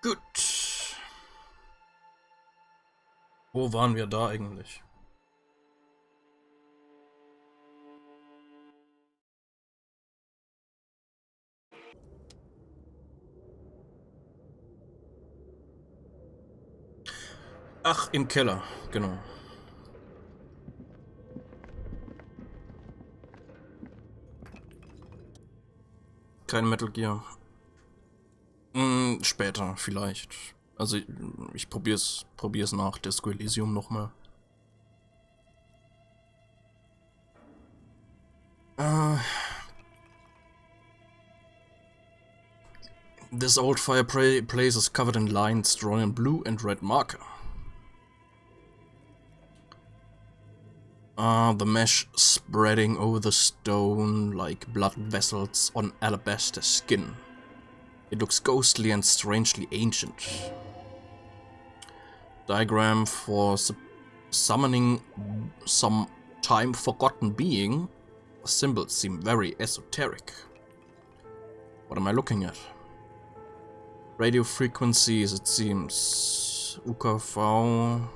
Gut. Wo waren wir da eigentlich? Ach, im Keller, genau. Kein Metal Gear. Später, vielleicht. Also, ich probier's nach Disco Elysium nochmal. This old fireplace is covered in lines drawn in blue and red marker. The mesh spreading over the stone like blood vessels on alabaster skin. It looks ghostly and strangely ancient. Diagram for summoning some time forgotten being. The symbols seem very esoteric. What am I looking at? Radio frequencies, it seems. UKV.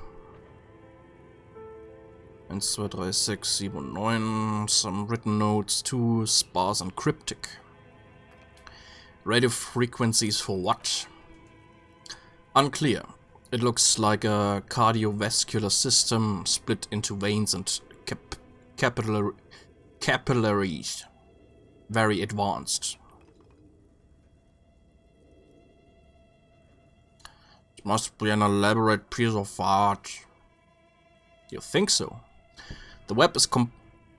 1, 2, 3, 6, 7, 9. Some written notes too, sparse and cryptic. Radio frequencies for what? Unclear. It looks like a cardiovascular system split into veins and capillaries. Very advanced. It must be an elaborate piece of art. You think so? The web is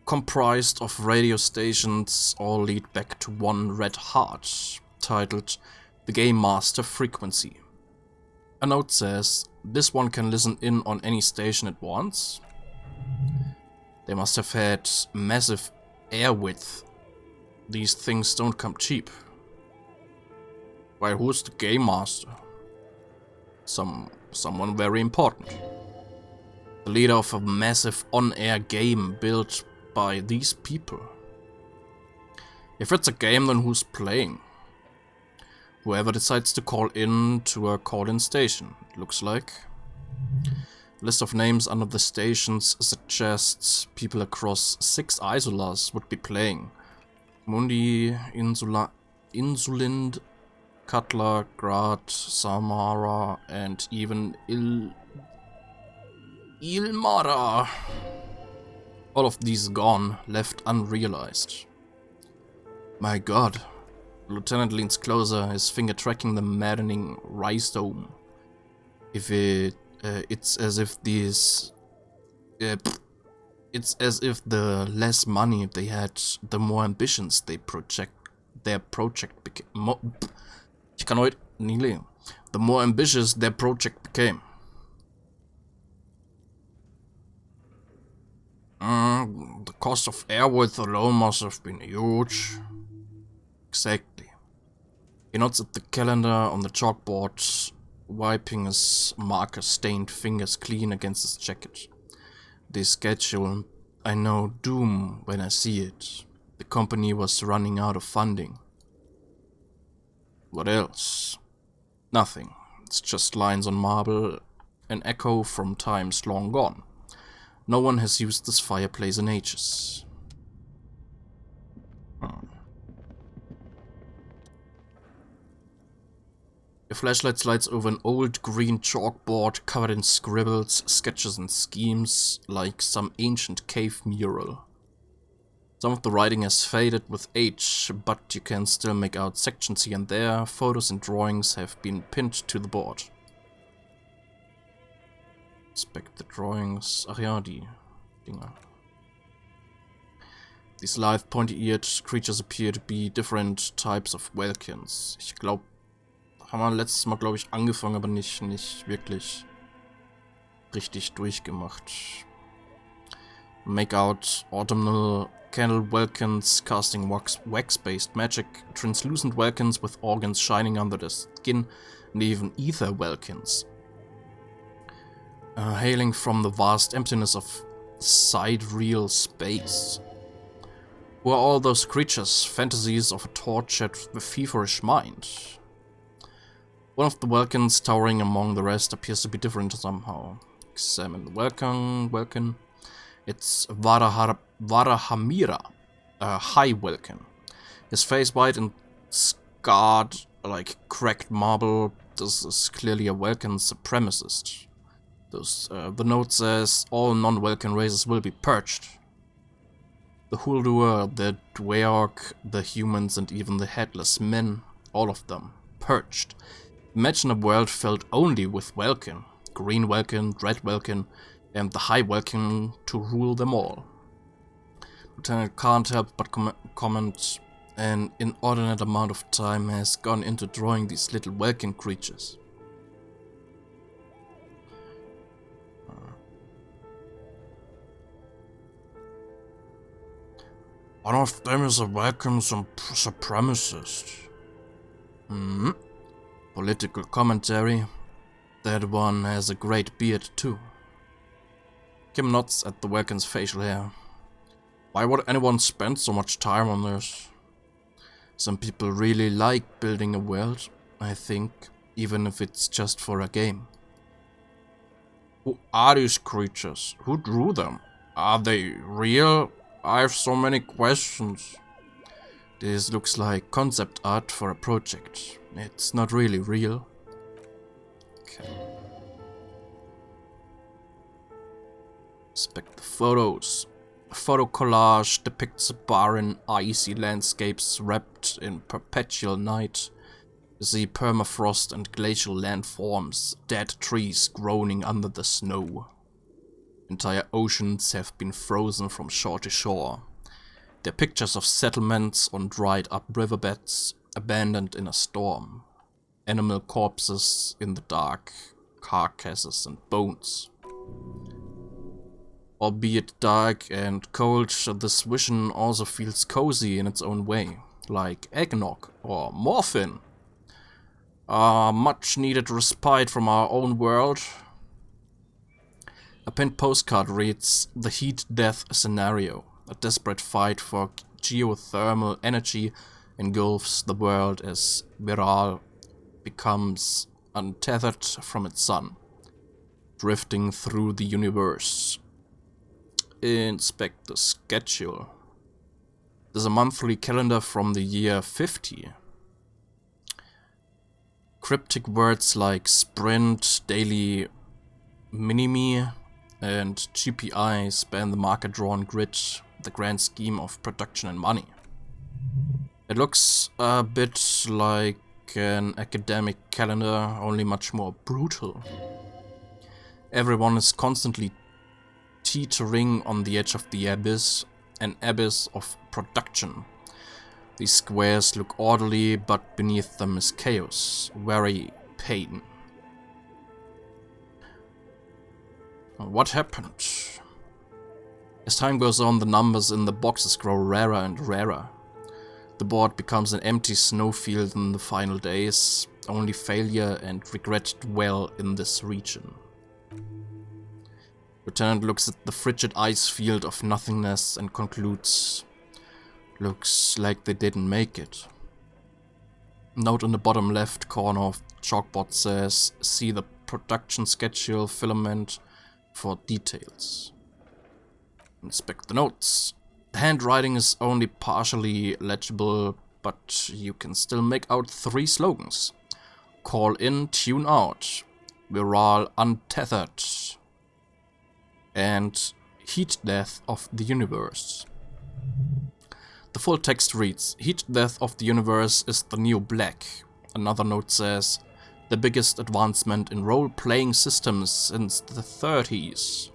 comprised of radio stations, all lead back to one red heart, titled The Game Master Frequency. A note says, this one can listen in on any station at once. They must have had massive air width. These things don't come cheap. Well, who's the Game Master? Someone very important. The leader of a massive on-air game built by these people. If it's a game, then who's playing? Whoever decides to call in to a call-in station, it looks like. List of names under the stations suggests people across 6 isolas would be playing. Mundi, Insulind, Cutler, Grad, Samara, and even Ilmara. All of these gone, left unrealized. My god. The lieutenant leans closer, his finger tracking the maddening rhizome. It's as if these... it's as if the less money they had, the more ambitions their project became. Ich kann heute nie lesen. The more ambitious their project became. The cost of air width alone must have been huge. Exactly. He nods at the calendar on the chalkboard, wiping his marker-stained fingers clean against his jacket. The schedule, I know doom when I see it. The company was running out of funding. What else? Nothing. It's just lines on marble, an echo from times long gone. No one has used this fireplace in ages. Your flashlight slides over an old green chalkboard covered in scribbles, sketches and schemes, like some ancient cave mural. Some of the writing has faded with age, but you can still make out sections here and there. Photos and drawings have been pinned to the board. Inspect the drawings. Ach ja, die Dinger. These lithe, pointy-eared creatures appear to be different types of Welkins. Ich glaube, haben wir letztes Mal, glaube ich, angefangen, aber nicht wirklich richtig durchgemacht. Make out autumnal candle Welkins casting wax-based magic, translucent Welkins with organs shining under their skin, and even ether Welkins. Hailing from the vast emptiness of sidereal space. Who are all those creatures, fantasies of a tortured, feverish mind? One of the Vulcans towering among the rest appears to be different somehow. Examine the Vulcan. It's Varahamira, a high Vulcan. His face white and scarred like cracked marble. This is clearly a Vulcan supremacist. The note says all non-Vulcan races will be purged. The Huldur, the Dweorg, the humans and even the headless men, all of them, purged. Imagine a world filled only with Vulcan, green Vulcan, red Vulcan, and the high Vulcan to rule them all. Lieutenant can't help but comment, an inordinate amount of time has gone into drawing these little Vulcan creatures. One of them is a Vulcan supremacist. Political commentary. That one has a great beard too. Kim nods at the Vulcan's facial hair. Why would anyone spend so much time on this? Some people really like building a world, I think, even if it's just for a game. Who are these creatures? Who drew them? Are they real? I have so many questions. This looks like concept art for a project. It's not really real. Okay. Inspect the photos. A photo collage depicts barren, icy landscapes wrapped in perpetual night. You see permafrost and glacial landforms, dead trees groaning under the snow. Entire oceans have been frozen from shore to shore. There are pictures of settlements on dried up riverbeds, abandoned in a storm. Animal corpses in the dark, carcasses and bones. Albeit dark and cold, this vision also feels cozy in its own way, like eggnog or morphine. A much needed respite from our own world. A pinned postcard reads, "The heat death scenario. A desperate fight for geothermal energy engulfs the world as Viral becomes untethered from its sun, drifting through the universe." Inspect the schedule. There's a monthly calendar from the year 50. Cryptic words like sprint, daily minimi, and GPI span the marker-drawn grid, the grand scheme of production and money. It looks a bit like an academic calendar, only much more brutal. Everyone is constantly teetering on the edge of the abyss, an abyss of production. These squares look orderly, but beneath them is chaos, very pain. What happened? As time goes on, the numbers in the boxes grow rarer and rarer. The board becomes an empty snowfield in the final days. Only failure and regret dwell in this region. Lieutenant looks at the frigid ice field of nothingness and concludes, looks like they didn't make it. Note in the bottom left corner of the chalkboard says, see the production schedule filament for details. Inspect the notes. The handwriting is only partially legible, but you can still make out 3 slogans. Call in, tune out. We're all untethered. And heat death of the universe. The full text reads, heat death of the universe is the new black. Another note says, the biggest advancement in role-playing systems since the 30s.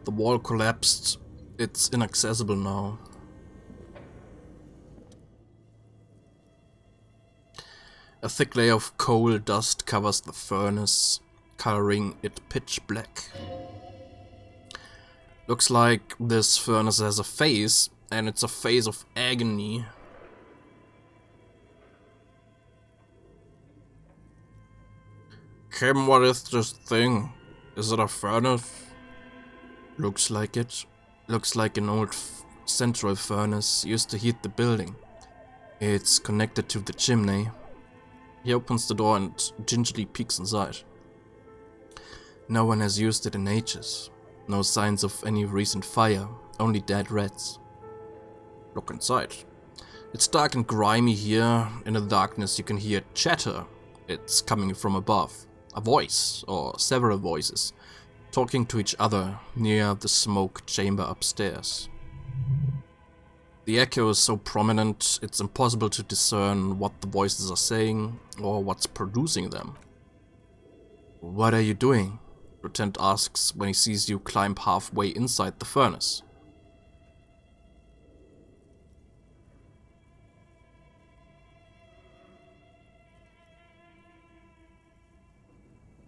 The wall collapsed. It's inaccessible now. A thick layer of coal dust covers the furnace. coloring it pitch black. Looks like this furnace has a face, and it's a face of agony. Kim, what is this thing? Is it a furnace? Looks like it. Looks like an old central furnace used to heat the building. It's connected to the chimney. He opens the door and gingerly peeks inside. No one has used it in ages. No signs of any recent fire, only dead rats. Look inside. It's dark and grimy here. In the darkness you can hear chatter. It's coming from above. A voice, or several voices, talking to each other near the smoke chamber upstairs. The echo is so prominent, it's impossible to discern what the voices are saying or what's producing them. What are you doing? Lieutenant asks when he sees you climb halfway inside the furnace.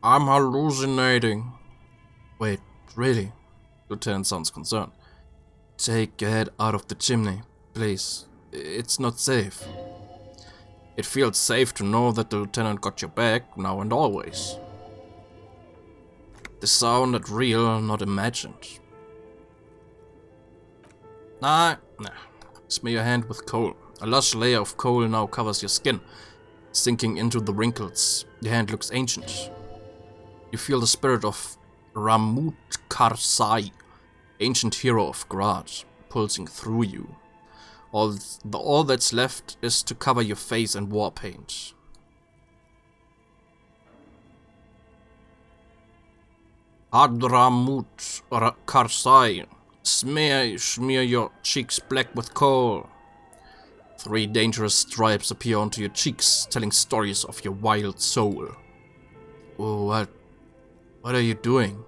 I'm hallucinating. Wait, really? Lieutenant sounds concerned. Take your head out of the chimney, please. It's not safe. It feels safe to know that the lieutenant got your back now and always. This sounded real, not imagined. Nah. Smear your hand with coal. A lush layer of coal now covers your skin, sinking into the wrinkles. Your hand looks ancient. You feel the spirit of Ramut Karsai, ancient hero of Grad, pulsing through you. All that's left is to cover your face in war paint. Hadramut Karsai, smear your cheeks black with coal. 3 dangerous stripes appear onto your cheeks, telling stories of your wild soul. Oh, what are you doing?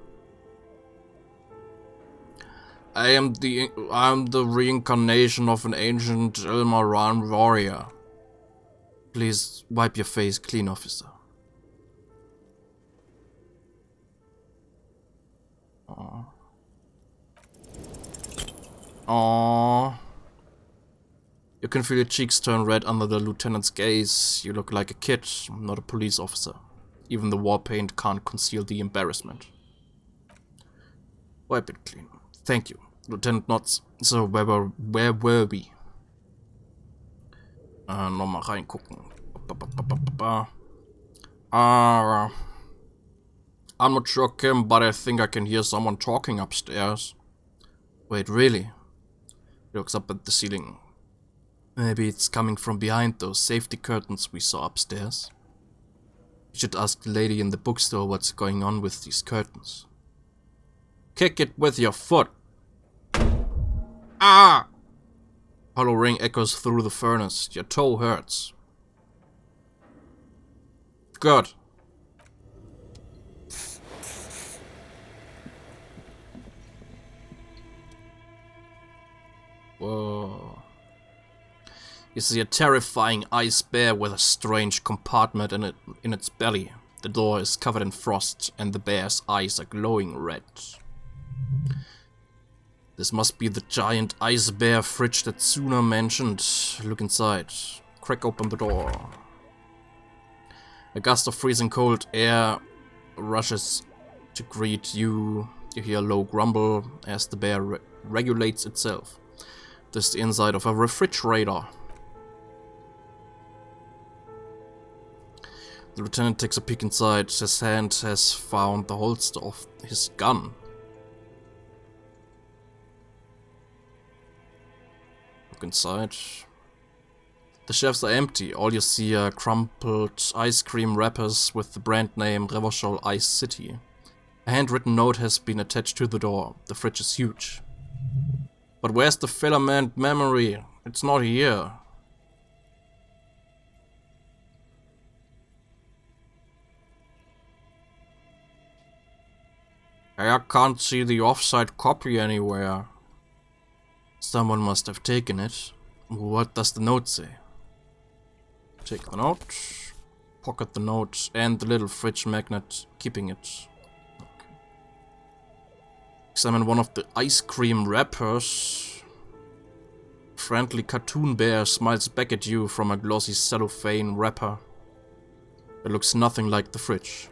I am the reincarnation of an ancient Elmaran warrior. Please wipe your face clean, officer. Aww. You can feel your cheeks turn red under the lieutenant's gaze. You look like a kid, not a police officer. Even the war paint can't conceal the embarrassment. Wipe it clean. Thank you. Lieutenant nods. So, where were we? Nochmal reingucken. I'm not sure, Kim, but I think I can hear someone talking upstairs. Wait, really? He looks up at the ceiling. Maybe it's coming from behind those safety curtains we saw upstairs. You should ask the lady in the bookstore what's going on with these curtains. Kick it with your foot! Ah! Hollow ring echoes through the furnace. Your toe hurts. Good. Whoa. You see a terrifying ice bear with a strange compartment in its belly. The door is covered in frost and the bear's eyes are glowing red. This must be the giant ice bear fridge that Tsuna mentioned. Look inside. Crack open the door. A gust of freezing cold air rushes to greet you. You hear a low grumble as the bear regulates itself. This is the inside of a refrigerator. The lieutenant takes a peek inside. His hand has found the holster of his gun. Look inside. The shelves are empty. All you see are crumpled ice cream wrappers with the brand name Revoshol Ice City. A handwritten note has been attached to the door. The fridge is huge. But where's the filament memory? It's not here. I can't see the offside copy anywhere. Someone must have taken it. What does the note say? Take the note. Pocket the note and the little fridge magnet, keeping it. Okay. Examine one of the ice cream wrappers. Friendly cartoon bear smiles back at you from a glossy cellophane wrapper. It looks nothing like the fridge.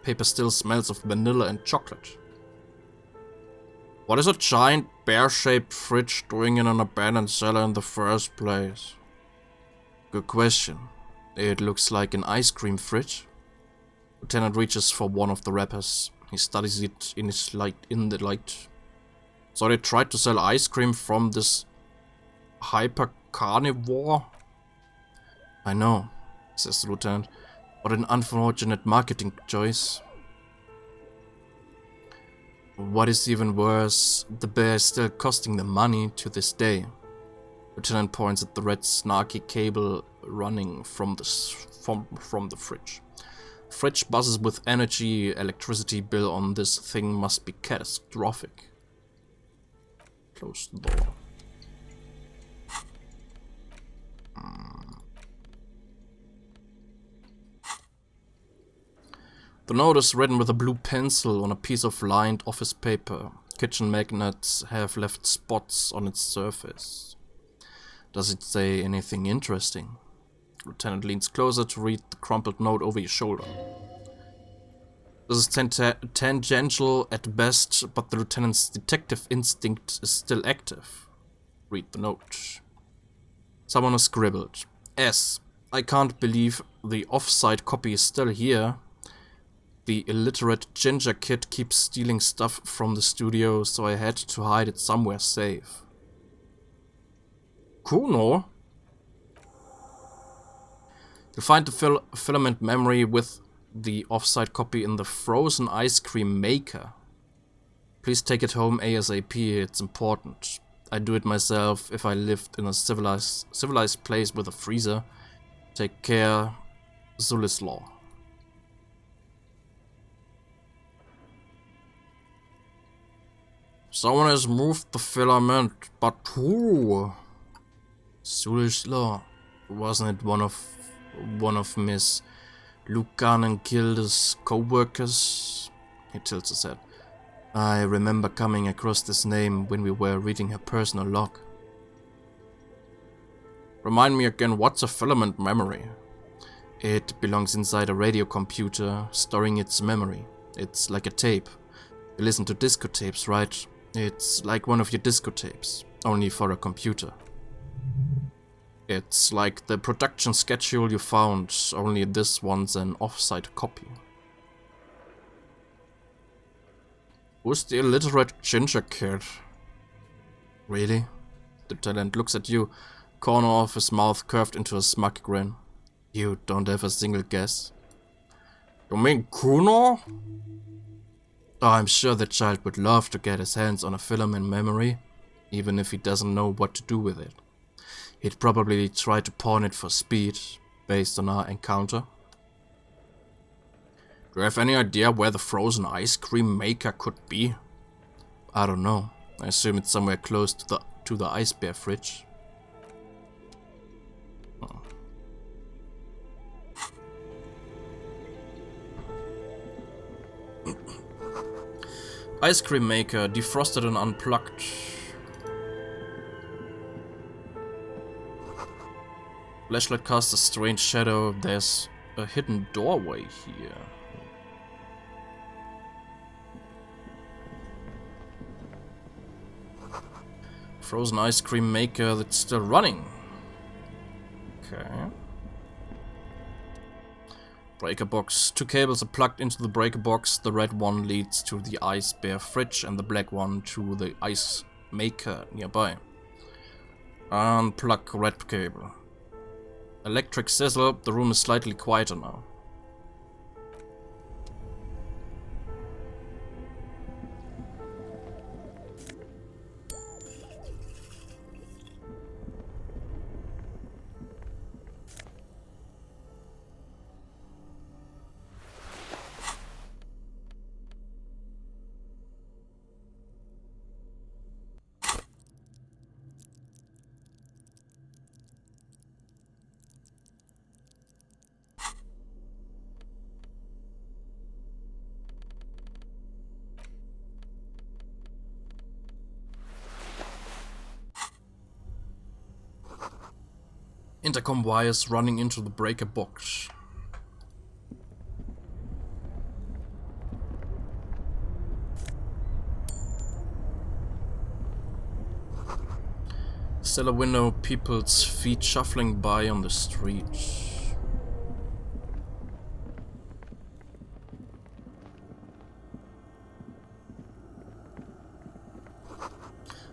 Paper still smells of vanilla and chocolate. What is a giant bear-shaped fridge doing in an abandoned cellar in the first place? Good question. It looks like an ice cream fridge. Lieutenant reaches for one of the wrappers. He studies it in the light. So they tried to sell ice cream from this hyper carnivore? I know, says the lieutenant. What an unfortunate marketing choice. What is even worse, the bear is still costing them money to this day. Lieutenant points at the red snarky cable running from the fridge. Fridge buzzes with energy. Electricity bill on this thing must be catastrophic. Close the door. The note is written with a blue pencil on a piece of lined office paper. Kitchen magnets have left spots on its surface. Does it say anything interesting? Lieutenant leans closer to read the crumpled note over his shoulder. This is tangential at best, but the lieutenant's detective instinct is still active. Read the note. Someone has scribbled. S. I can't believe the off-site copy is still here. The illiterate ginger kid keeps stealing stuff from the studio, so I had to hide it somewhere safe. Kuno? You'll find the filament memory with the off-site copy in the frozen ice cream maker. Please take it home ASAP, it's important. I'd do it myself if I lived in a civilized place with a freezer. Take care, Zulislaw. Someone has moved the filament, but who? Zulislaw. Wasn't it one of Miss Lukanen-Gilde's co-workers? He tilts his head. I remember coming across this name when we were reading her personal log. Remind me again, what's a filament memory? It belongs inside a radio computer, storing its memory. It's like a tape. You listen to disco tapes, right? It's like one of your disco tapes, only for a computer. It's like the production schedule you found, only this one's an off-site copy. Who's the illiterate ginger kid? Really? The lieutenant looks at you, corner of his mouth curved into a smug grin. You don't have a single guess? You mean Kuno? Oh, I'm sure the child would love to get his hands on a filament memory, even if he doesn't know what to do with it. He'd probably try to pawn it for speed, based on our encounter. Do you have any idea where the frozen ice cream maker could be? I don't know. I assume it's somewhere close to the ice bear fridge. Oh. Ice cream maker, defrosted and unplugged. Flashlight casts a strange shadow. There's a hidden doorway here. Frozen ice cream maker that's still running. Okay. Breaker box. 2 cables are plugged into the breaker box. The red one leads to the ice bear fridge and the black one to the ice maker nearby. Unplug red cable. Electric sizzle. The room is slightly quieter now. Intercom wires running into the breaker box. Cellar window, people's feet shuffling by on the street.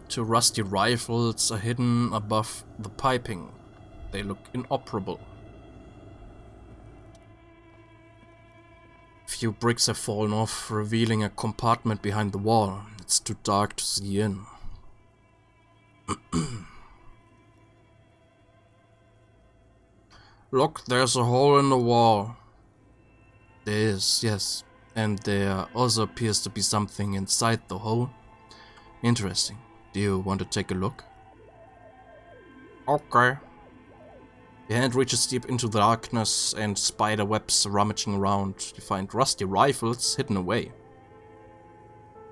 Two rusty rifles are hidden above the piping. They look inoperable. Few bricks have fallen off, revealing a compartment behind the wall. It's too dark to see in. Look, there's a hole in the wall. There is, yes. And there also appears to be something inside the hole. Interesting. Do you want to take a look? Okay. Your hand reaches deep into the darkness and spider webs rummaging around. You find rusty rifles hidden away.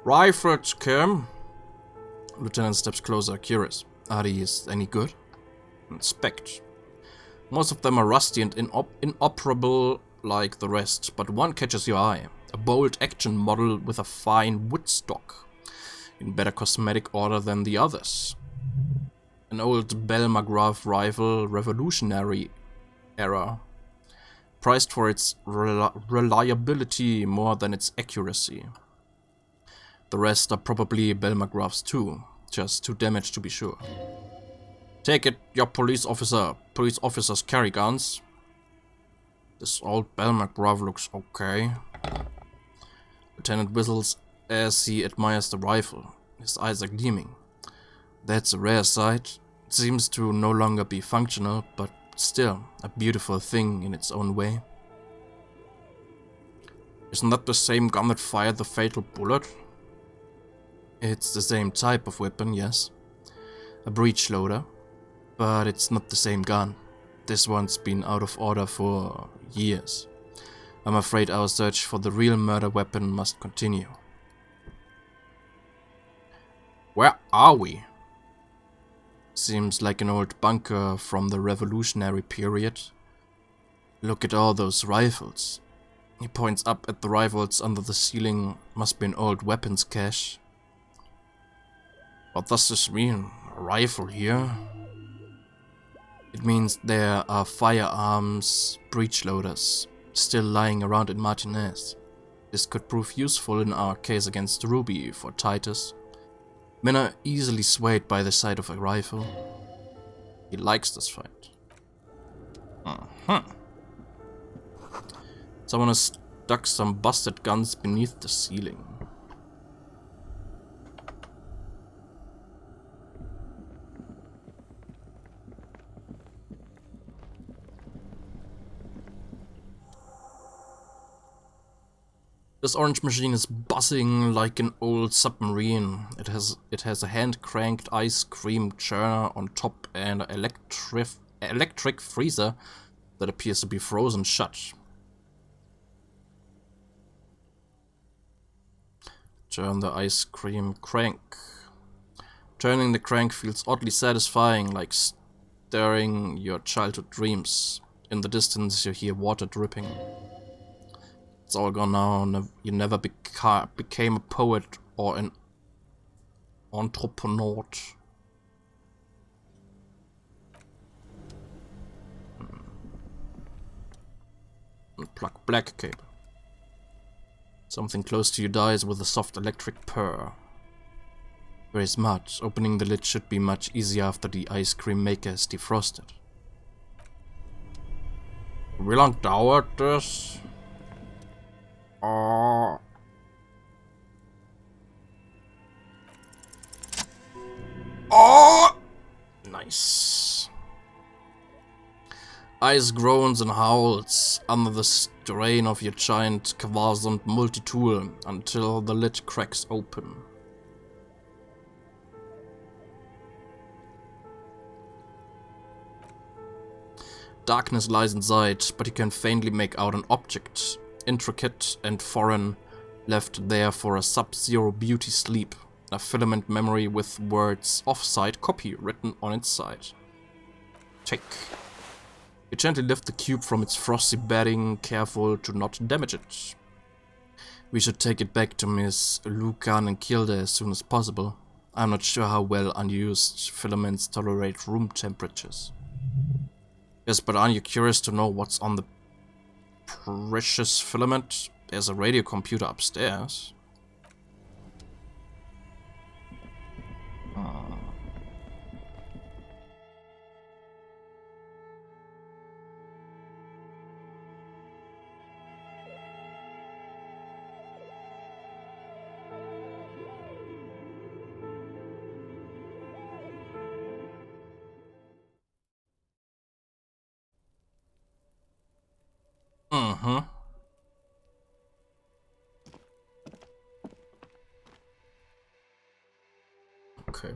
Rifles, Kim? Lieutenant steps closer, curious. Are these any good? Inspect. Most of them are rusty and inoperable like the rest, but one catches your eye. A bold action model with a fine wood stock, in better cosmetic order than the others. An old Bell McGrath rifle, Revolutionary era, prized for its reliability more than its accuracy. The rest are probably Bell McGraths too, just too damaged to be sure. Take it, your police officer. Police officers carry guns. This old Bell McGrath looks okay. Lieutenant whistles as he admires the rifle. His eyes are gleaming. That's a rare sight. It seems to no longer be functional, but still a beautiful thing in its own way. Isn't that the same gun that fired the fatal bullet? It's the same type of weapon, yes. A breech loader. But it's not the same gun. This one's been out of order for years. I'm afraid our search for the real murder weapon must continue. Where are we? Seems like an old bunker from the Revolutionary period. Look at all those rifles. He points up at the rifles under the ceiling. Must be an old weapons cache. What does this mean? A rifle here? It means there are firearms breech loaders still lying around in Martinez. This could prove useful in our case against Ruby for Titus. Men are easily swayed by the sight of a rifle. He likes this fight. Someone has stuck some busted guns beneath the ceiling. This orange machine is buzzing like an old submarine. It has a hand-cranked ice cream churner on top and an electric freezer that appears to be frozen shut. Turn the ice cream crank. Turning the crank feels oddly satisfying, like stirring your childhood dreams. In the distance you hear water dripping. It's all gone now. You never became a poet or an entrepreneur. Unplug black cable. Something close to you dies with a soft electric purr. Very smart. Opening the lid should be much easier after the ice cream maker is defrosted. Wie lang dauert das? Oh. Oh! Nice. Ice groans and howls under the strain of your giant quiescent multi-tool until the lid cracks open. Darkness lies inside, but you can faintly make out an object, intricate and foreign, left there for a sub-zero beauty sleep. A filament memory with words "offside copy" written on its side. Tick. You gently lift the cube from its frosty bedding, careful to not damage it. We should take it back to Miss Lucan and kill her as soon as possible. I'm not sure how well unused filaments tolerate room temperatures. Yes, but aren't you curious to know what's on the precious filament? There's a radio computer upstairs. Okay.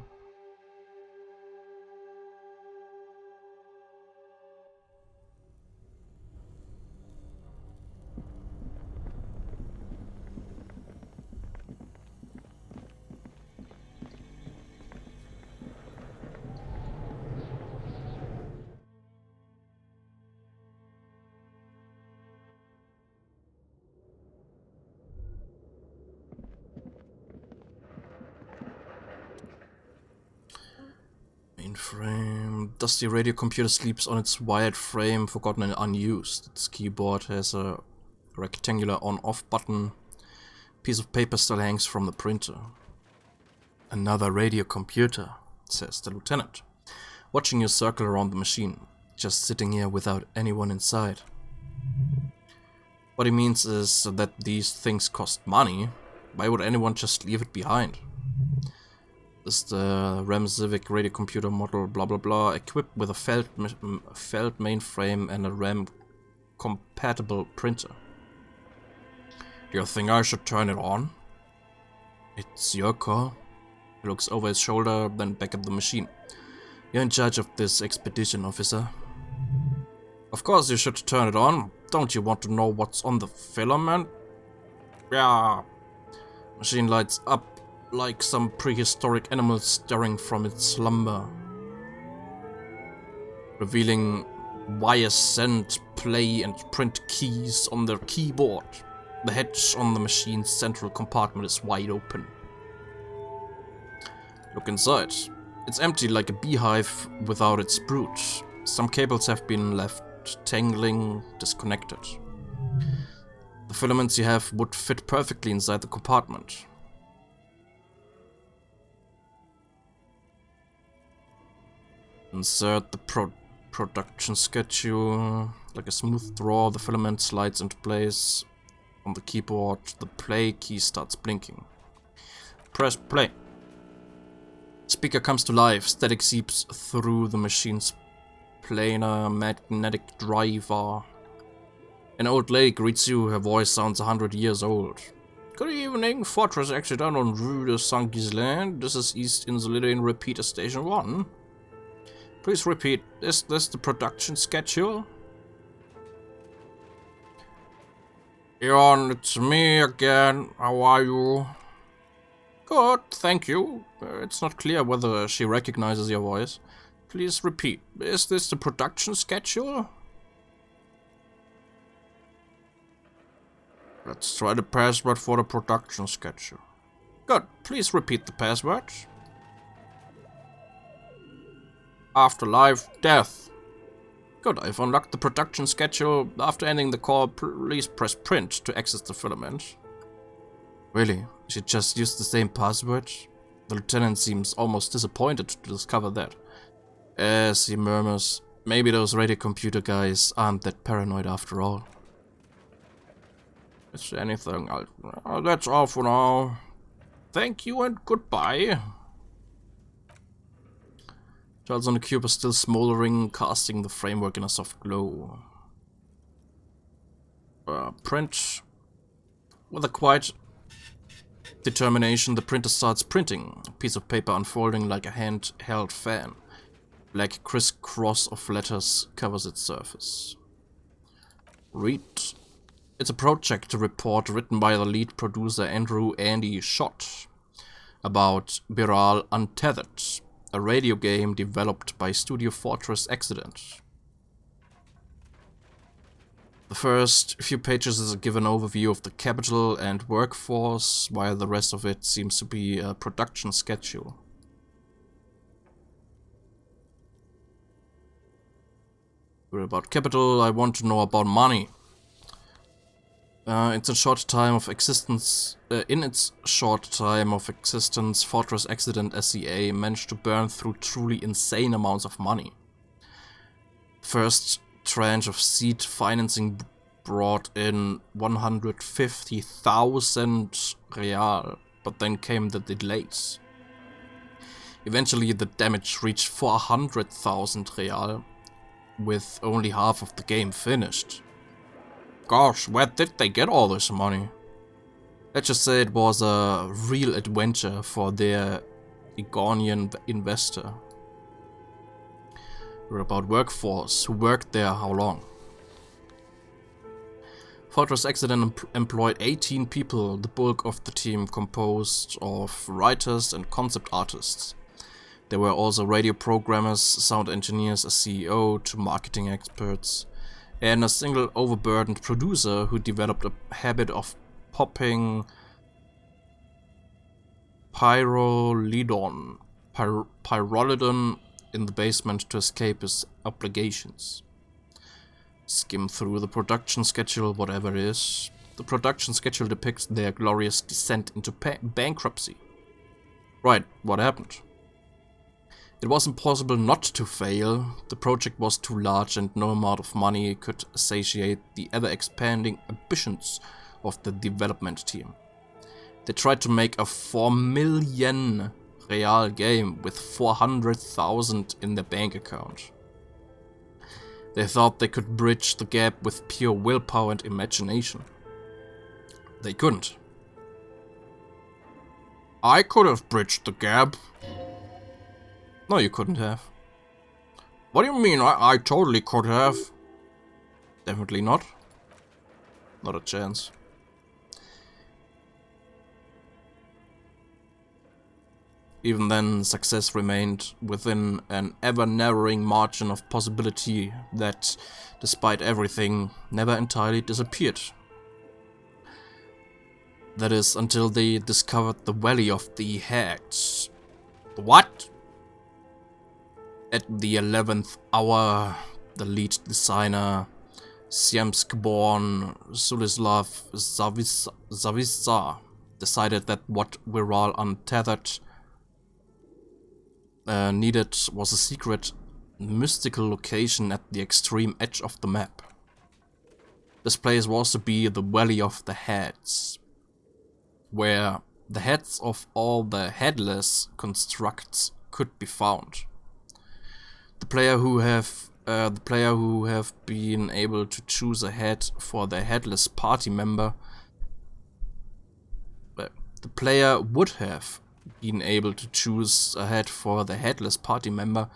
Mainframe. Dusty radio computer sleeps on its wired frame, forgotten and unused. Its keyboard has a rectangular on-off button. Piece of paper still hangs from the printer. Another radio computer, says the lieutenant, watching you circle around the machine, just sitting here without anyone inside. What he means is that these things cost money. Why would anyone just leave it behind? This is the RAM Civic radio computer model, blah blah blah, equipped with a Feld mainframe and a RAM compatible printer. Do you think I should turn it on? It's your call. He looks over his shoulder, then back at the machine. You're in charge of this expedition, officer. Of course you should turn it on. Don't you want to know what's on the filament? Yeah. Machine lights up like some prehistoric animal stirring from its slumber, revealing wire send, play and print keys on their keyboard. The hatch on the machine's central compartment is wide open. Look inside. It's empty like a beehive without its brood. Some cables have been left tangling, disconnected. The filaments you have would fit perfectly inside the compartment. Insert the production schedule. Like a smooth draw, the filament slides into place. On the keyboard, the play key starts blinking. Press play. Speaker comes to life. Static seeps through the machine's planar magnetic driver. An old lady greets you. Her voice sounds 100 years old. Good evening, Fortress accident on Rue de Saint-Ghislain. This is East Insulating Repeater Station 1. Please repeat, is this the production schedule? Jon, it's me again. How are you? Good, thank you. It's not clear whether she recognizes your voice. Please repeat, is this the production schedule? Let's try the password for the production schedule. Good, please repeat the password. Afterlife, death. Good, I've unlocked the production schedule. After ending the call, please press print to access the filament. Really? She just used the same password? The lieutenant seems almost disappointed to discover that. As he murmurs, maybe those radio computer guys aren't that paranoid after all. Is there anything else? That's all for now. Thank you and goodbye. Tiles on the cube are still smoldering, casting the framework in a soft glow. Print. With a quiet determination, the printer starts printing. A piece of paper unfolding like a hand-held fan. Black crisscross of letters covers its surface. Read. It's a project report written by the lead producer Andy Schott about Biral Untethered, a radio game developed by Studio Fortress Accident. The first few pages is a given overview of the capital and workforce, while the rest of it seems to be a production schedule. We're about capital, I want to know about money. In its short time of existence, Fortress Accident SCA managed to burn through truly insane amounts of money. First tranche of seed financing brought in 150,000 real, but then came the delays. Eventually the damage reached 400,000 real, with only half of the game finished. Gosh, where did they get all this money? Let's just say it was a real adventure for their Egonian investor. We're about workforce. Who worked there? How long? Fortress Accident employed 18 people, the bulk of the team composed of writers and concept artists. There were also radio programmers, sound engineers, a CEO to marketing experts, and a single overburdened producer who developed a habit of popping pyrrolidon in the basement to escape his obligations. Skim through the production schedule, whatever it is. The production schedule depicts their glorious descent into bankruptcy. Right, what happened? It was impossible not to fail. The project was too large and no amount of money could satiate the ever-expanding ambitions of the development team. They tried to make a 4 million real game with 400,000 in their bank account. They thought they could bridge the gap with pure willpower and imagination. They couldn't. I could have bridged the gap. No, you couldn't have. What do you mean? I totally could have. Definitely not. Not a chance. Even then, success remained within an ever-narrowing margin of possibility that, despite everything, never entirely disappeared. That is, until they discovered the Valley of the Heads. What? At the 11th hour, the lead designer, Siemsk-born Sulislav Zavisa, decided that what Viral Untethered needed was a secret, mystical location at the extreme edge of the map. This place was to be the Valley of the Heads, where the heads of all the headless constructs could be found. The player who have been able to choose a head for their headless party member. The player would have been able to choose a head for the headless party member,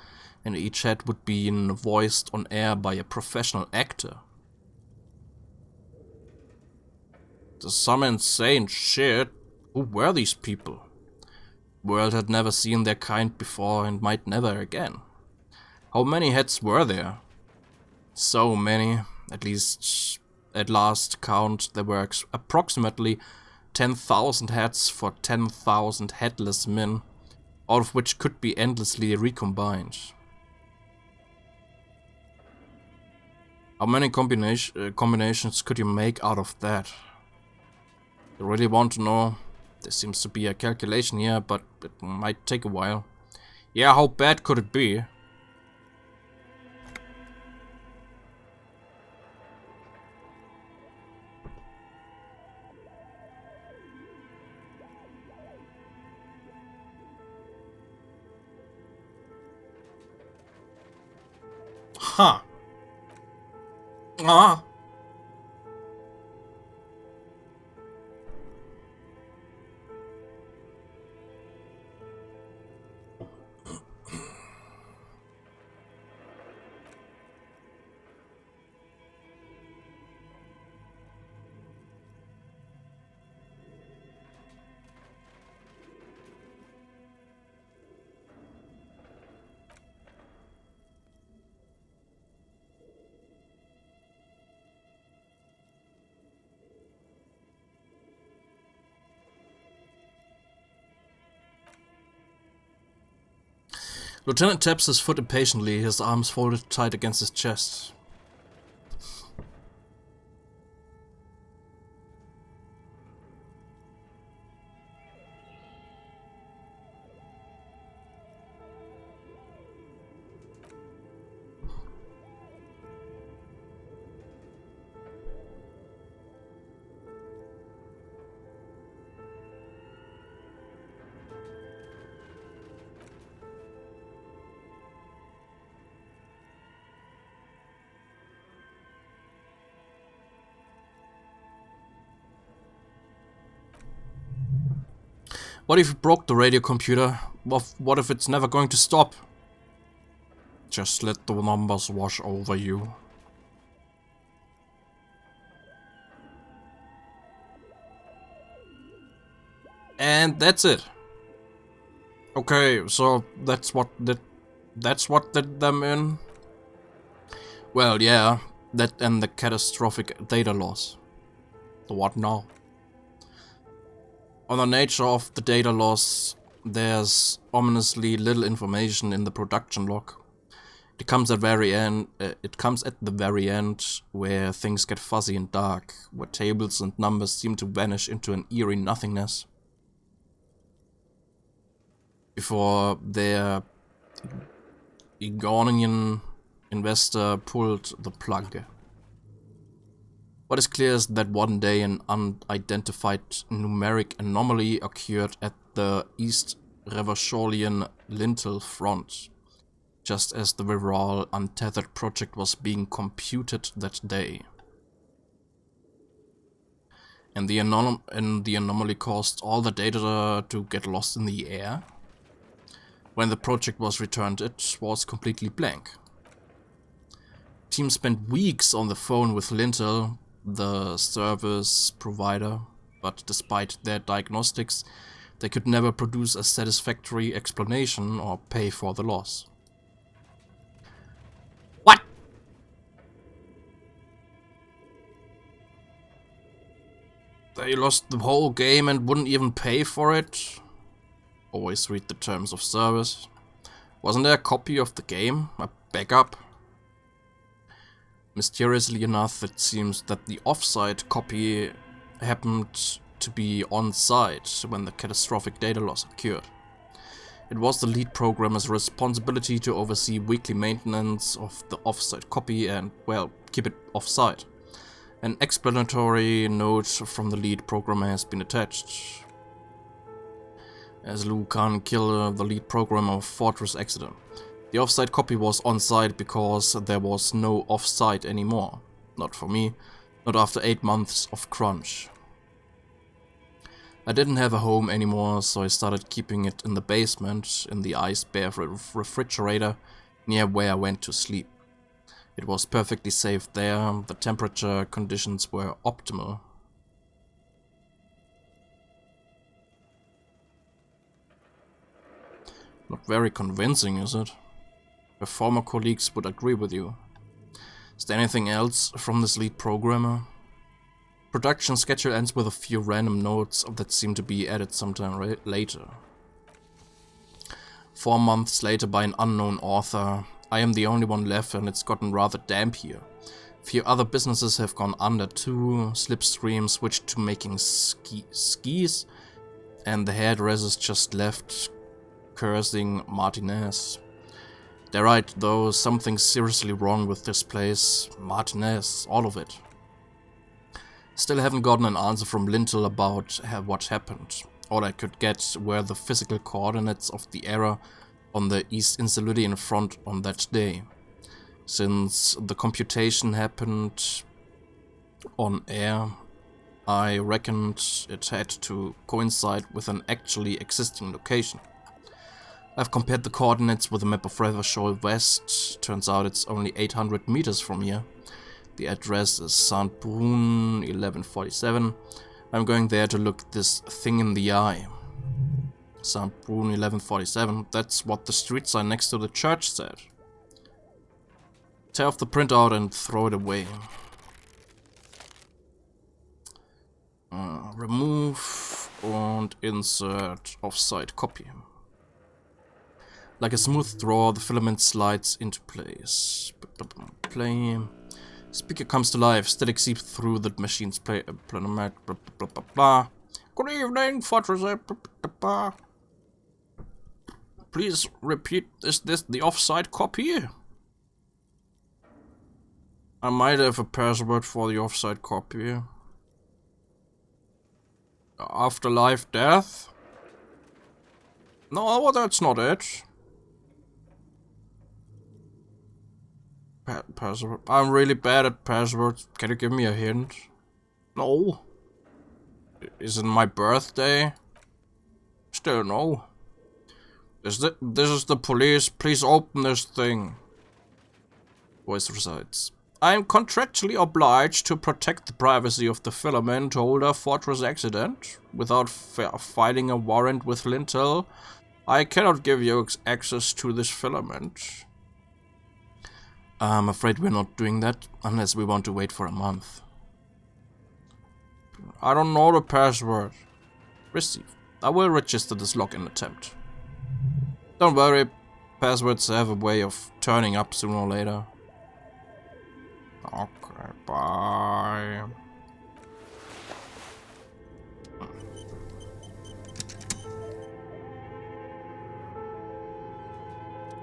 and each head would be voiced on air by a professional actor. There's some insane shit. Who were these people? The world had never seen their kind before and might never again. How many heads were there? So many. At least, at last count, there were approximately 10,000 heads for 10,000 headless men, all of which could be endlessly recombined. How many combinations could you make out of that? You really want to know? There seems to be a calculation here, but it might take a while. Yeah, how bad could it be? Huh. Ah. Lieutenant taps his foot impatiently, his arms folded tight against his chest. What if you broke the radio computer? What if it's never going to stop? Just let the numbers wash over you. And that's it. Okay, so that's what did them in? Well, yeah, that and the catastrophic data loss. The what now? On the nature of the data loss, there's ominously little information in the production log. It comes at the very end, where things get fuzzy and dark, where tables and numbers seem to vanish into an eerie nothingness. Before their Egonian investor pulled the plug. What is clear is that one day an unidentified numeric anomaly occurred at the East Reversolian lintel front, just as the viral untethered project was being computed that day. And the anomaly caused all the data to get lost in the air. When the project was returned, it was completely blank. Team spent weeks on the phone with Lintel, the service provider, but despite their diagnostics, they could never produce a satisfactory explanation or pay for the loss. What? They lost the whole game and wouldn't even pay for it? Always read the terms of service. Wasn't there a copy of the game? A backup? Mysteriously enough, it seems that the off-site copy happened to be on-site when the catastrophic data loss occurred. It was the lead programmer's responsibility to oversee weekly maintenance of the off-site copy and, well, keep it off-site. An explanatory note from the lead programmer has been attached, as Lou can't kill the lead programmer of Fortress accident. The off-site copy was on-site because there was no off-site anymore. Not for me, not after 8 months of crunch. I didn't have a home anymore, so I started keeping it in the basement, in the ice-bare refrigerator, near where I went to sleep. It was perfectly safe there, the temperature conditions were optimal. Not very convincing, is it? Your former colleagues would agree with you. Is there anything else from this lead programmer? Production schedule ends with a few random notes that seem to be added sometime later. 4 months later by an unknown author. I am the only one left and it's gotten rather damp here. A few other businesses have gone under too. Slipstream switched to making skis, and the hairdressers just left, cursing Martinez. They're right though, something's seriously wrong with this place. Martinez, all of it. Still haven't gotten an answer from Lintel about what happened. All I could get were the physical coordinates of the error on the East Insulidian front on that day. Since the computation happened on air, I reckoned it had to coincide with an actually existing location. I've compared the coordinates with a map of Reversol West. Turns out it's only 800 meters from here. The address is St. Brun 1147. I'm going there to look this thing in the eye. St. Brun 1147, that's what the street sign next to the church said. Tear off the printout and throw it away. Remove and insert offsite copy. Like a smooth draw, the filament slides into place. Play. Speaker comes to life. Static seeps through the machine's play. Blah, blah, blah, blah, blah. Good evening, Fortress. Blah, blah, blah. Please repeat. Is this the offside copy? I might have a password for the offside copy. Afterlife death? No, that's not it. Password. I'm really bad at passwords. Can you give me a hint? No. Is it my birthday? Still no. This is the police. Please open this thing. Voice recites. I am contractually obliged to protect the privacy of the filament holder Fortress Accident. Without filing a warrant with Lintel, I cannot give you access to this filament. I'm afraid we're not doing that unless we want to wait for a month. I don't know the password. Receive. I will register this login attempt. Don't worry, passwords have a way of turning up sooner or later. Okay, bye.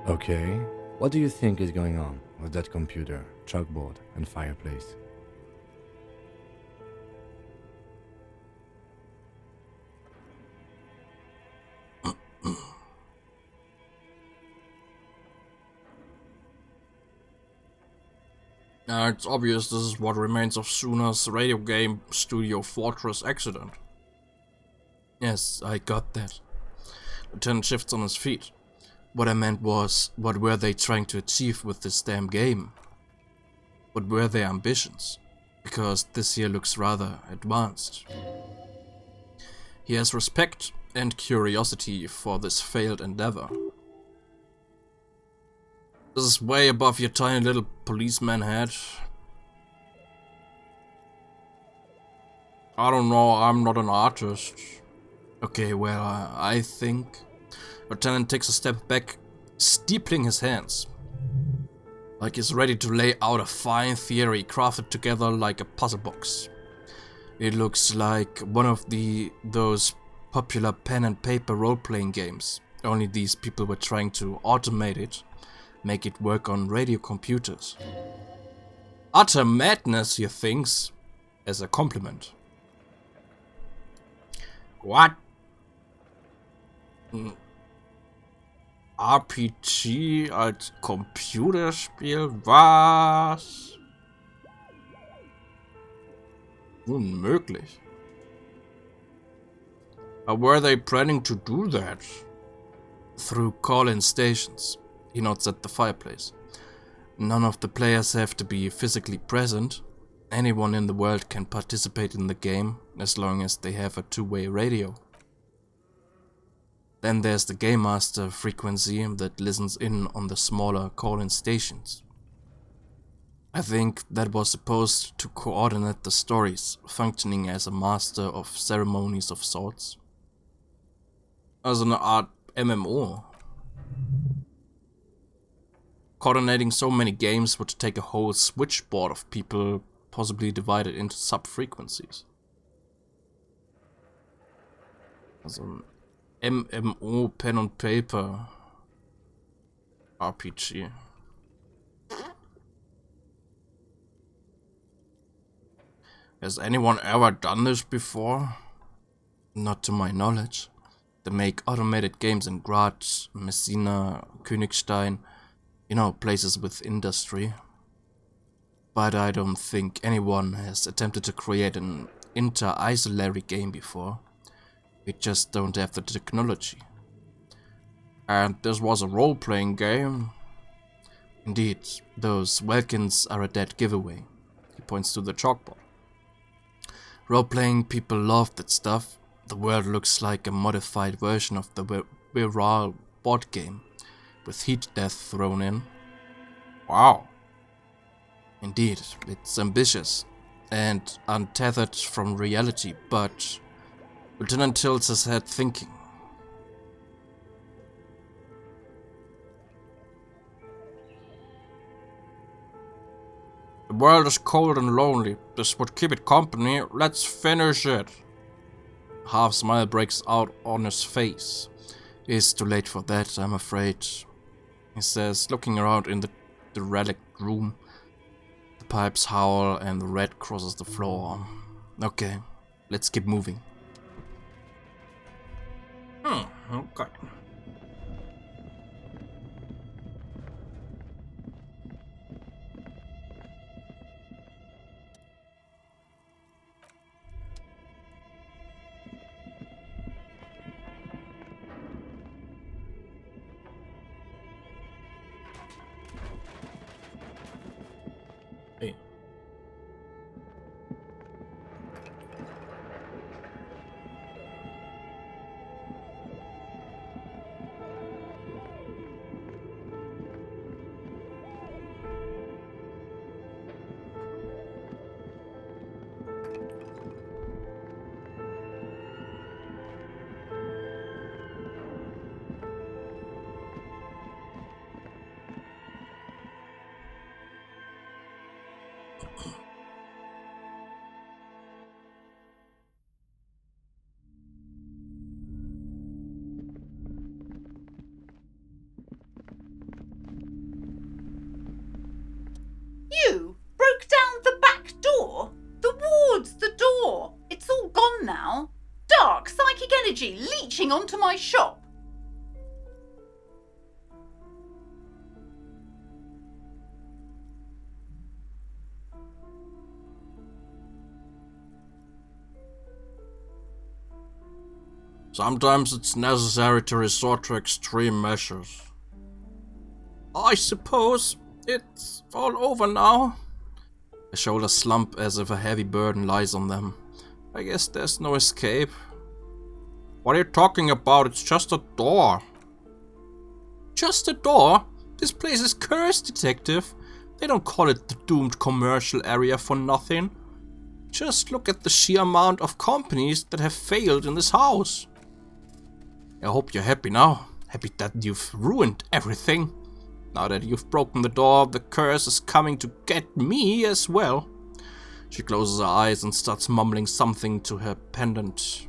Okay, what do you think is going on with that computer, chalkboard, and fireplace? It's obvious this is what remains of Suna's radio game studio Fortress Accident. Yes, I got that. Lieutenant shifts on his feet. What I meant was, what were they trying to achieve with this damn game? What were their ambitions? Because this here looks rather advanced. He has respect and curiosity for this failed endeavor. This is way above your tiny little policeman head. I don't know, I'm not an artist. Okay, well, I think... Lieutenant takes a step back, steepling his hands. Like he's ready to lay out a fine theory crafted together like a puzzle box. It looks like one of those popular pen and paper role-playing games. Only these people were trying to automate it. Make it work on radio computers. Utter madness, he thinks, as a compliment. What? RPG als Computerspiel? Was? Unmöglich. How were they planning to do that? Through call-in stations. He nods at the fireplace. None of the players have to be physically present. Anyone in the world can participate in the game, as long as they have a two-way radio. Then there's the Game Master frequency that listens in on the smaller call-in stations. I think that was supposed to coordinate the stories, functioning as a master of ceremonies of sorts. As an art MMO. Coordinating so many games would take a whole switchboard of people, possibly divided into sub-frequencies. As an MMO pen and paper RPG. Has anyone ever done this before? Not to my knowledge. They make automated games in Graz, Messina, Königstein, you know, places with industry. But I don't think anyone has attempted to create an inter-isolary game before. We just don't have the technology. And this was a role-playing game. Indeed, those Welkins are a dead giveaway. He points to the chalkboard. Role-playing people love that stuff. The world looks like a modified version of the viral board game, with heat death thrown in. Wow. Indeed, it's ambitious and untethered from reality, but Lieutenant tilts his head thinking. world is cold and lonely. This would keep it company. Let's finish it. A half smile breaks out on his face. It's too late for that, I'm afraid, he says, looking around in the relic room. The pipes howl and the red crosses the floor. Okay, let's keep moving. Okay. Hey. You broke down the back door? The wards, the door. It's all gone now. Dark psychic energy leeching onto my shop. Sometimes it's necessary to resort to extreme measures. I suppose it's all over now. The shoulders slump as if a heavy burden lies on them. I guess there's no escape. What are you talking about? It's just a door. Just a door? This place is cursed, detective. They don't call it the doomed commercial area for nothing. Just look at the sheer amount of companies that have failed in this house. I hope you're happy now. Happy that you've ruined everything. Now that you've broken the door, the curse is coming to get me as well. She closes her eyes and starts mumbling something to her pendant.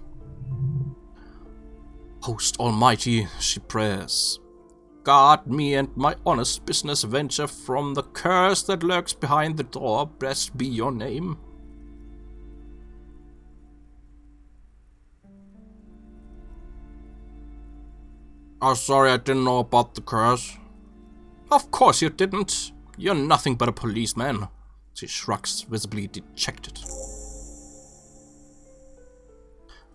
Host Almighty, she prays. Guard me and my honest business venture from the curse that lurks behind the door. Blessed be your name. Oh, sorry, I didn't know about the curse. Of course you didn't. You're nothing but a policeman. She shrugs, visibly dejected.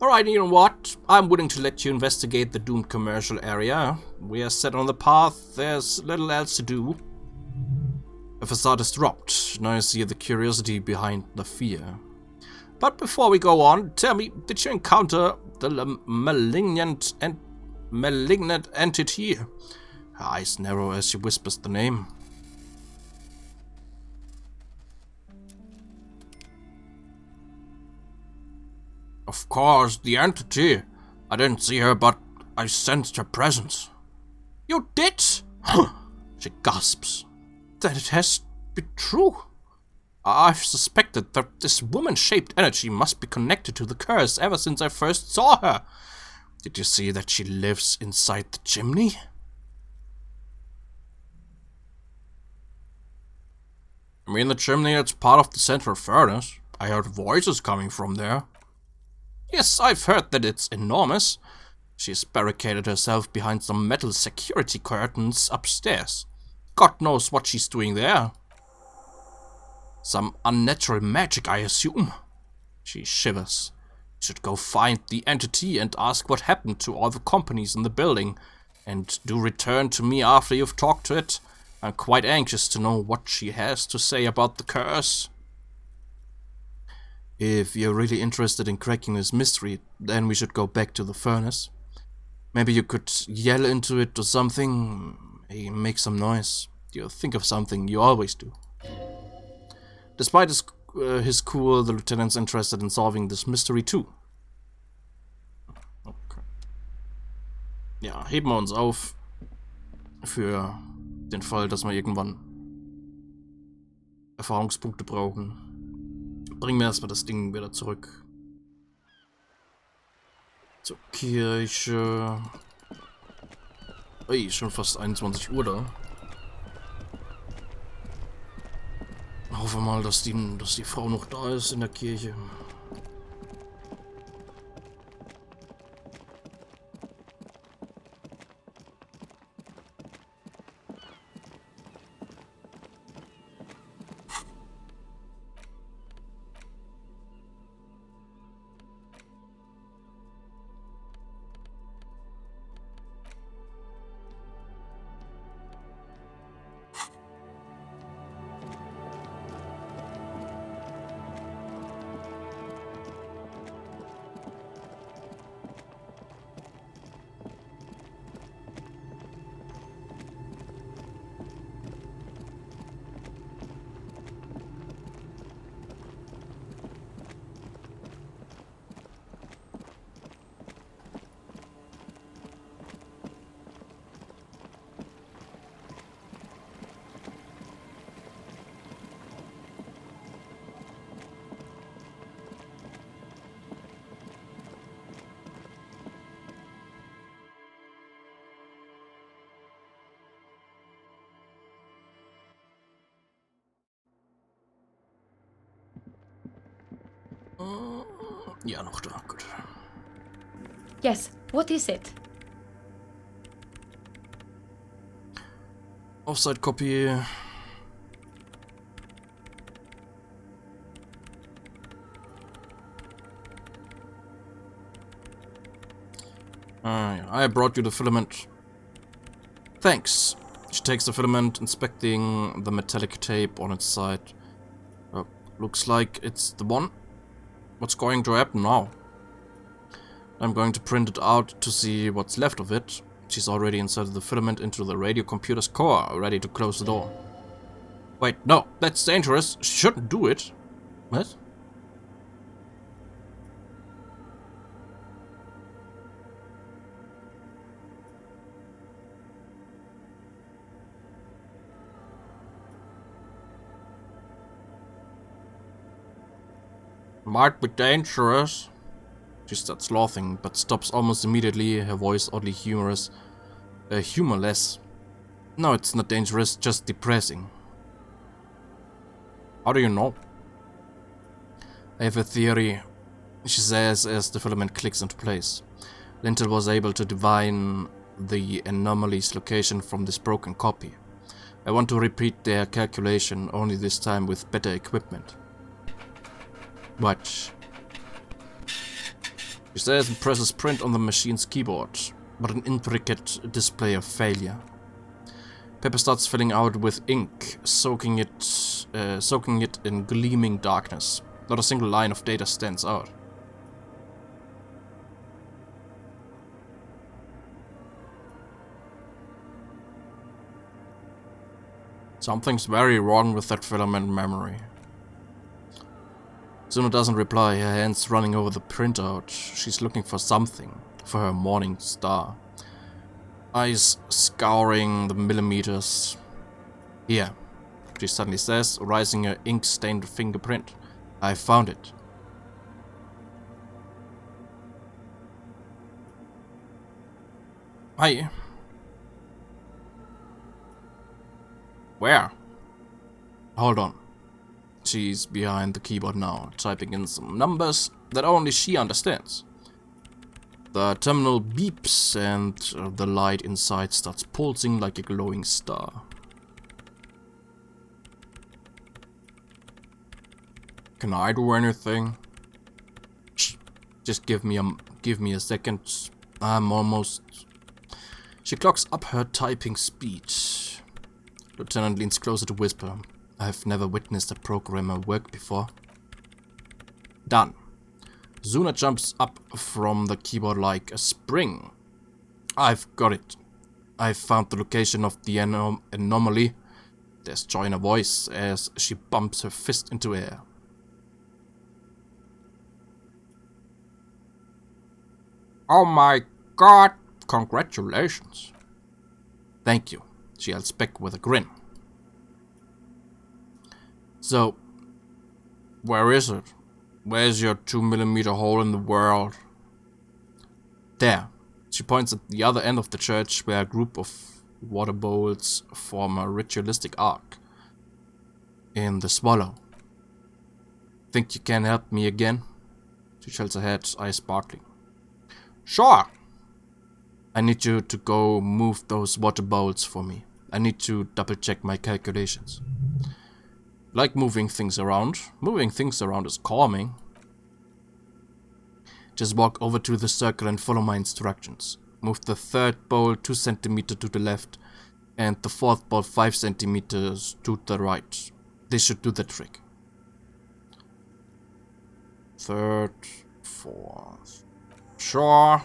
Alright, you know what? I'm willing to let you investigate the doomed commercial area. We are set on the path, there's little else to do. The facade is dropped. Now you see the curiosity behind the fear. But before we go on, tell me, did you encounter the malignant entity? Her eyes narrow as she whispers the name. Of course, the entity. I didn't see her, but I sensed her presence. You did? She gasps. Then it has been true. I've suspected that this woman-shaped energy must be connected to the curse ever since I first saw her. Did you see that she lives inside the chimney? I mean, the chimney is part of the central furnace. I heard voices coming from there. Yes, I've heard that it's enormous. She's barricaded herself behind some metal security curtains upstairs. God knows what she's doing there. Some unnatural magic, I assume. She shivers. Should go find the entity and ask what happened to all the companies in the building. And do return to me after you've talked to it. I'm quite anxious to know what she has to say about the curse. If you're really interested in cracking this mystery, then we should go back to the furnace. Maybe you could yell into it or something. Hey, make some noise. You think of something, you always do. Despite his cool, the lieutenant's interested in solving this mystery too. Okay. Ja, heben wir uns auf für den Fall, dass wir irgendwann Erfahrungspunkte brauchen. Bringen wir erstmal das Ding wieder zurück. Zur Kirche. Ey, schon fast 21 Uhr da. Hoffe mal, dass die Frau noch da ist in der Kirche. Ja, noch da, gut. Yes, what is it? Offside Copy. Yeah, I brought you the filament. Thanks. She takes the filament, inspecting the metallic tape on its side. Looks like it's the one. What's going to happen now? I'm going to print it out to see what's left of it. She's already inserted the filament into the radio computer's core, ready to close the door. Wait, no, that's dangerous. She shouldn't do it. What? Might be dangerous. She starts laughing, but stops almost immediately, her voice oddly humorless. No, it's not dangerous, just depressing. How do you know? I have a theory, she says as the filament clicks into place. Lintel was able to divine the anomaly's location from this broken copy. I want to repeat their calculation, only this time with better equipment. Watch. She says and presses print on the machine's keyboard, but an intricate display of failure. Paper starts filling out with ink, soaking it in gleaming darkness. Not a single line of data stands out. Something's very wrong with that filament memory. Zuna doesn't reply, her hands running over the printout. She's looking for something, for her morning star. Eyes scouring the millimeters. Here, she suddenly says, raising her ink-stained fingerprint. I found it. Hi. Where? Hold on. She's behind the keyboard now, typing in some numbers that only she understands. The terminal beeps and the light inside starts pulsing like a glowing star. Can I do anything? Shh. Just give me a second. I'm almost... She clocks up her typing speed. Lieutenant leans closer to whisper. I've never witnessed a programmer work before. Done. Zuna jumps up from the keyboard like a spring. I've got it. I've found the location of the anomaly. There's joy in her voice as she bumps her fist into air. Oh my god! Congratulations. Thank you, she yells back with a grin. So, where is it? Where's your 2mm hole in the world? There. She points at the other end of the church where a group of water bowls form a ritualistic arc. In the swallow. Think you can help me again? She shakes her head, eyes sparkling. Sure! I need you to go move those water bowls for me. I need to double check my calculations. Like moving things around. Moving things around is calming. Just walk over to the circle and follow my instructions. Move the third bowl 2 centimeters to the left and the fourth bowl 5 centimeters to the right. This should do the trick. Third, fourth. Sure.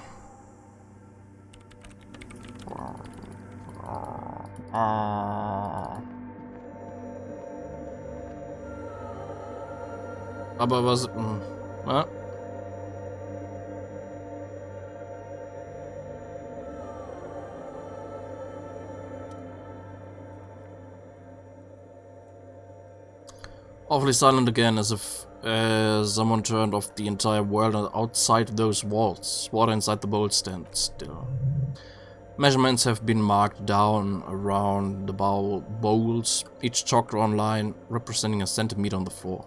Aber was... Awfully silent again, as if someone turned off the entire world, and outside those walls, water inside the bowl stands still. Measurements have been marked down around the bowls, each chalked on line representing a centimeter on the floor.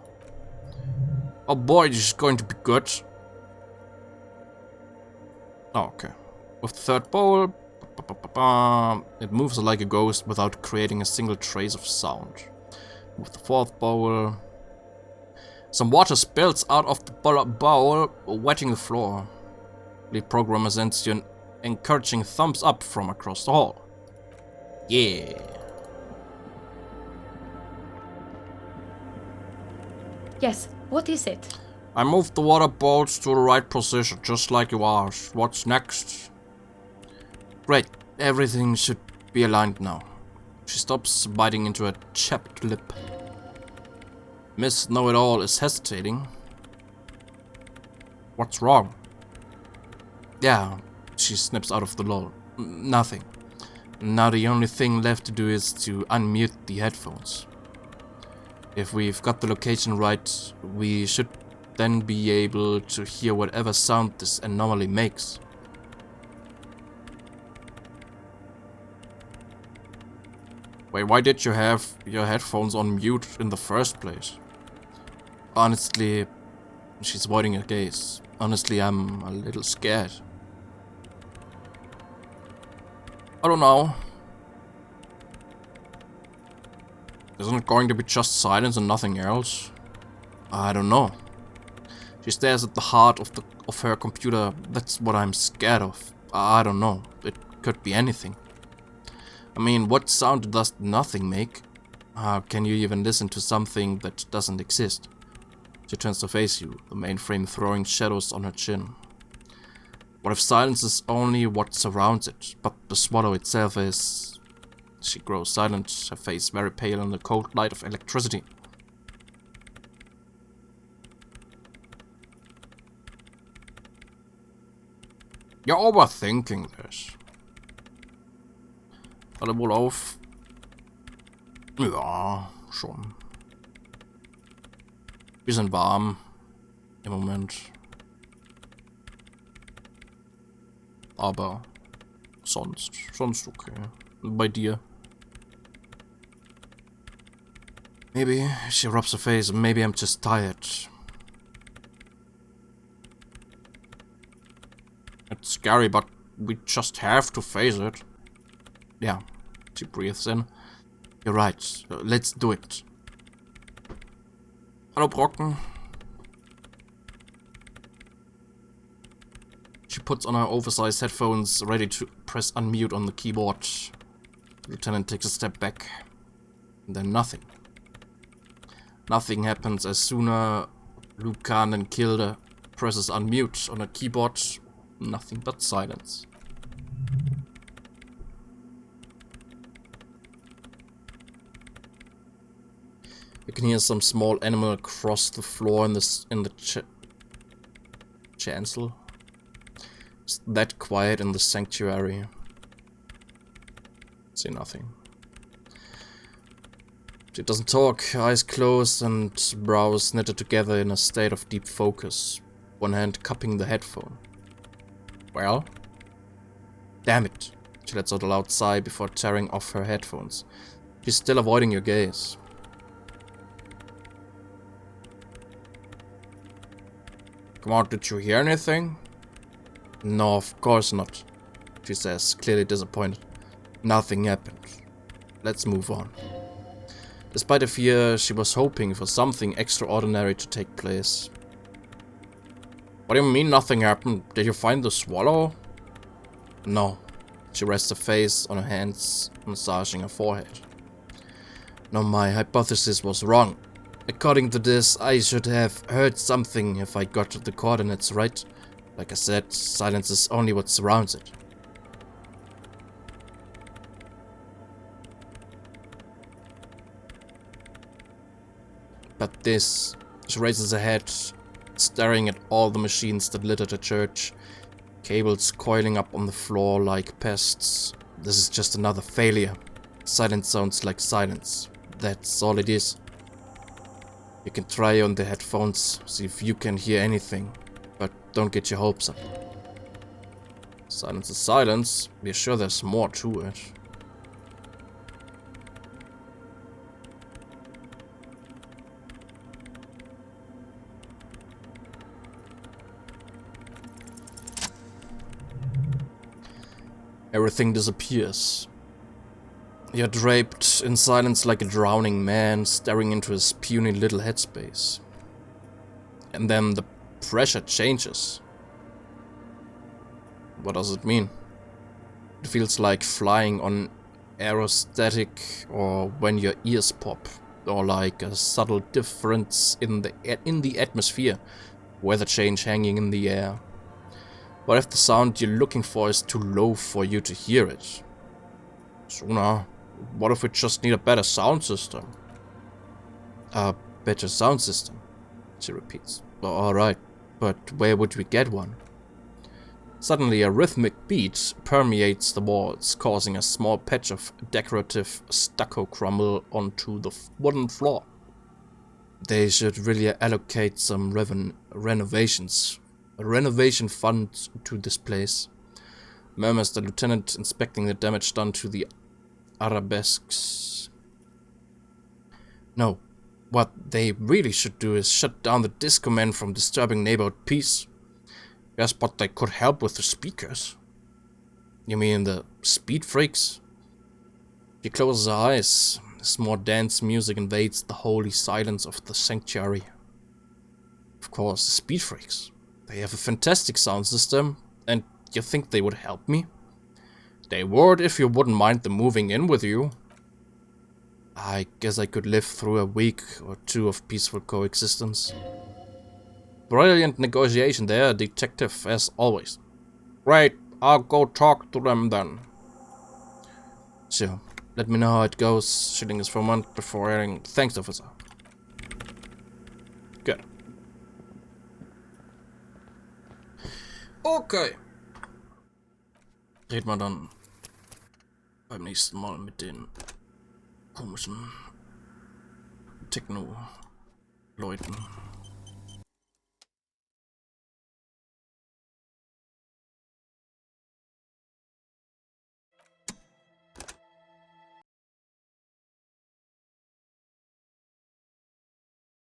Oh boy, this is going to be good. Oh, okay. With the third bowl, it moves like a ghost without creating a single trace of sound. With the fourth bowl, some water spills out of the bowl, wetting the floor. The programmer sends you an encouraging thumbs up from across the hall. Yeah. Yes, what is it? I moved the water bowls to the right position, just like you asked. What's next? Great, everything should be aligned now. She stops, biting into a chapped lip. Miss Know-It-All is hesitating. What's wrong? Yeah, she snips out of the lull. Nothing. Now the only thing left to do is to unmute the headphones. If we've got the location right, we should then be able to hear whatever sound this anomaly makes. Wait, why did you have your headphones on mute in the first place? Honestly, she's avoiding her gaze. Honestly, I'm a little scared. I don't know. Isn't it going to be just silence and nothing else? I don't know. She stares at the heart of her computer. That's what I'm scared of. I don't know. It could be anything. I mean, what sound does nothing make? How can you even listen to something that doesn't exist? She turns to face you, the mainframe throwing shadows on her chin. What if silence is only what surrounds it, but the swallow itself is... She grows silent, her face very pale in the cold light of electricity. You're overthinking this. Alle wohl auf? Ja, schon. Bisschen warm im Moment. Aber sonst okay. Bei dir? Maybe, she rubs her face, maybe I'm just tired. It's scary, but we just have to face it. Yeah, she breathes in. You're right, let's do it. Hallo Brocken. She puts on her oversized headphones, ready to press unmute on the keyboard. The lieutenant takes a step back. And then nothing. Nothing happens as sooner Lucan and Kilde presses unmute on her keyboard. Nothing but silence. You can hear some small animal across the floor in the chancel. It's that quiet in the sanctuary. See nothing. She doesn't talk, eyes closed and brows knitted together in a state of deep focus, one hand cupping the headphone. Well? Damn it. She lets out a loud sigh before tearing off her headphones. She's still avoiding your gaze. Come on, did you hear anything? No, of course not, she says, clearly disappointed. Nothing happened. Let's move on. Despite the fear, she was hoping for something extraordinary to take place. What do you mean nothing happened? Did you find the swallow? No. She rests her face on her hands, massaging her forehead. No, my hypothesis was wrong. According to this, I should have heard something if I got the coordinates right. Like I said, silence is only what surrounds it. But this, she raises her head, staring at all the machines that litter the church, cables coiling up on the floor like pests. This is just another failure. Silence sounds like silence. That's all it is. You can try on the headphones, see if you can hear anything, but don't get your hopes up. Silence is silence. We're sure there's more to it. Everything disappears. You're draped in silence like a drowning man, staring into his puny little headspace. And then the pressure changes. What does it mean? It feels like flying on aerostatic, or when your ears pop, or like a subtle difference in the atmosphere, weather change hanging in the air. What if the sound you're looking for is too low for you to hear it? Sooner, what if we just need a better sound system? A better sound system, she repeats. Alright, but where would we get one? Suddenly a rhythmic beat permeates the walls, causing a small patch of decorative stucco crumble onto the wooden floor. They should really allocate some renovation fund to this place, murmurs the lieutenant, inspecting the damage done to the arabesques. No, what they really should do is shut down the disco men from disturbing neighborhood peace. Yes, but they could help with the speakers. You mean the speed freaks? She closes her eyes as more dance music invades the holy silence of the sanctuary. Of course, the speed freaks. They have a fantastic sound system, and you think they would help me? They would if you wouldn't mind them moving in with you. I guess I could live through a week or two of peaceful coexistence. Brilliant negotiation there, detective, as always. Great, I'll go talk to them then. So, let me know how it goes. She lingers for a moment before adding, thanks, officer. Good. Okay. Reden wir dann beim nächsten Mal mit den komischen Techno-Leuten.